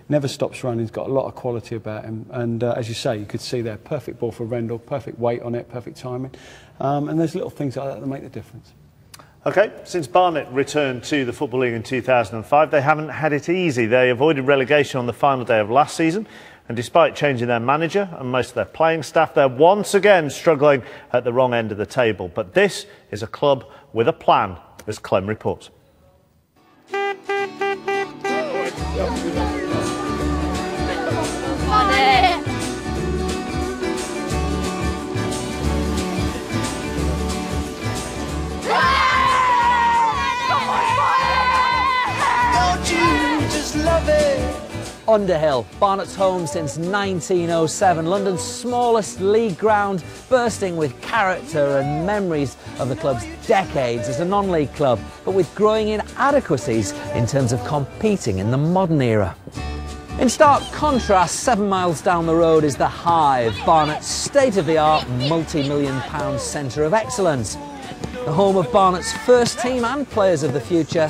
never stops running. He's got a lot of quality about him, and as you say, you could see there, perfect ball for Rendell, perfect weight on it, perfect timing, and there's little things like that that make the difference. OK, since Barnet returned to the Football League in 2005, they haven't had it easy. They avoided relegation on the final day of last season, and despite changing their manager and most of their playing staff, they're once again struggling at the wrong end of the table. But this is a club with a plan, as Clem reports. Underhill, Barnet's home since 1907, London's smallest league ground, bursting with character and memories of the club's decades as a non-league club, but with growing inadequacies in terms of competing in the modern era. In stark contrast, 7 miles down the road is the Hive, Barnet's state-of-the-art multi-million-pound centre of excellence. The home of Barnet's first team and players of the future.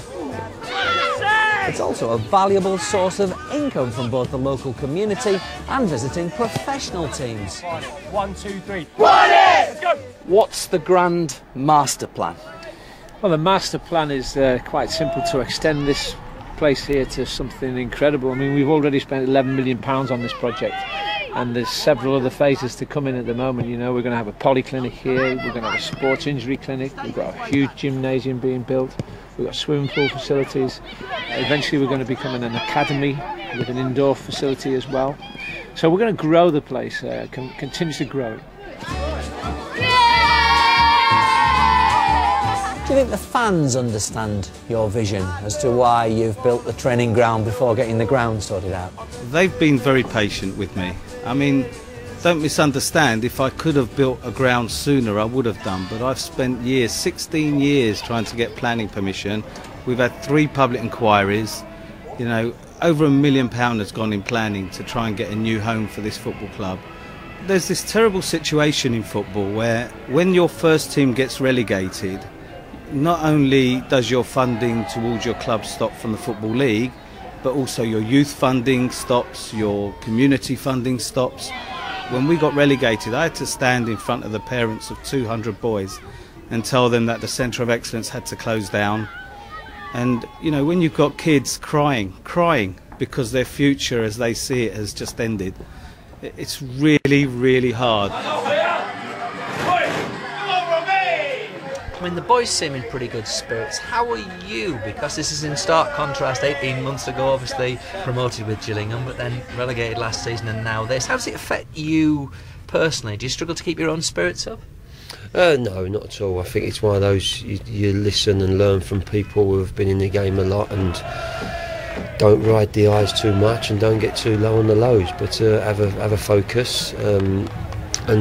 It's also a valuable source of income from both the local community and visiting professional teams. 1, 2, 3. Let's go! What's the grand master plan? Well, the master plan is quite simple: to extend this place here to something incredible. I mean, we've already spent £11 million on this project, and there's several other phases to come in at the moment. You know, we're going to have a polyclinic here, we're going to have a sports injury clinic, we've got a huge gymnasium being built, we've got swimming pool facilities. Eventually we're going to become an academy with an indoor facility as well. So we're going to grow the place, continuously grow it. Do you think the fans understand your vision as to why you've built the training ground before getting the ground sorted out? They've been very patient with me. I mean, don't misunderstand, if I could have built a ground sooner I would have done, but I've spent years, 16 years trying to get planning permission. We've had 3 public inquiries, you know, over £1 million has gone in planning to try and get a new home for this football club. There's this terrible situation in football where when your first team gets relegated, not only does your funding towards your club stop from the Football League, but also your youth funding stops, your community funding stops. When we got relegated, I had to stand in front of the parents of 200 boys and tell them that the Centre of Excellence had to close down. And, you know, when you've got kids crying because their future as they see it has just ended, it's really, really hard. I mean, the boys seem in pretty good spirits. How are you? Because this is in stark contrast. 18 months ago, obviously promoted with Gillingham, but then relegated last season, and now this. How does it affect you personally? Do you struggle to keep your own spirits up? No, not at all. I think it's one of those, you listen and learn from people who have been in the game a lot, and don't ride the highs too much and don't get too low on the lows, but have a focus and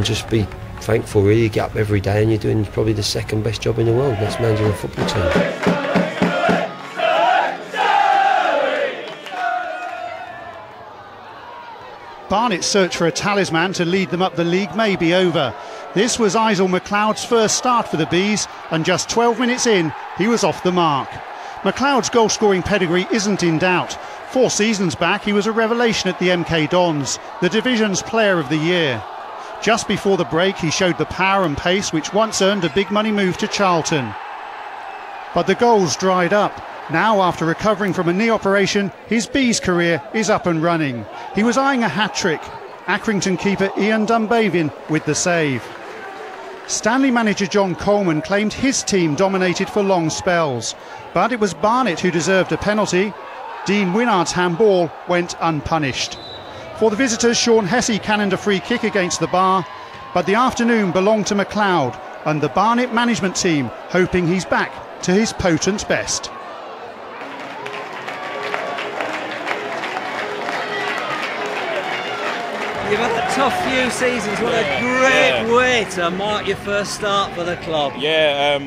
just be thankful, really. You get up every day and you're doing probably the second best job in the world, that's managing a football team. Barnet's search for a talisman to lead them up the league may be over. This was Izale Mcleod's first start for the Bees, and just 12 minutes in, he was off the mark. Mcleod's goal-scoring pedigree isn't in doubt. 4 seasons back, he was a revelation at the MK Dons, the division's player of the year. Just before the break, he showed the power and pace which once earned a big money move to Charlton. But the goals dried up. Now, after recovering from a knee operation, his Bees career is up and running. He was eyeing a hat-trick. Accrington keeper Ian Dunbavin with the save. Stanley manager John Coleman claimed his team dominated for long spells, but it was Barnet who deserved a penalty. Dean Wynnard's handball went unpunished. For the visitors, Sean Hesse cannoned a free kick against the bar, but the afternoon belonged to Mcleod and the Barnet management team, hoping he's back to his potent best. You've had a tough few seasons. What a great way to mark your first start for the club. Yeah,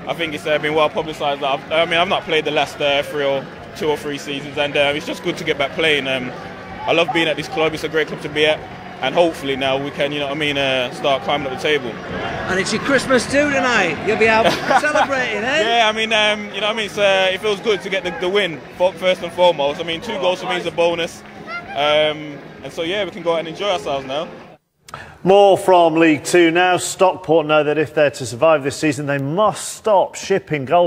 I think it's been well publicised. I've not played the last 2 or 3 seasons, and it's just good to get back playing. I love being at this club. It's a great club to be at. and hopefully now we can, you know what I mean, start climbing up the table. And it's your Christmas too tonight. You'll be out celebrating, eh? Yeah, I mean, you know what I mean. It feels good to get the win first and foremost. I mean, 2 goals for me is a bonus, and so yeah, we can go out and enjoy ourselves now. More from League Two now. Stockport know that if they're to survive this season, they must stop shipping goals.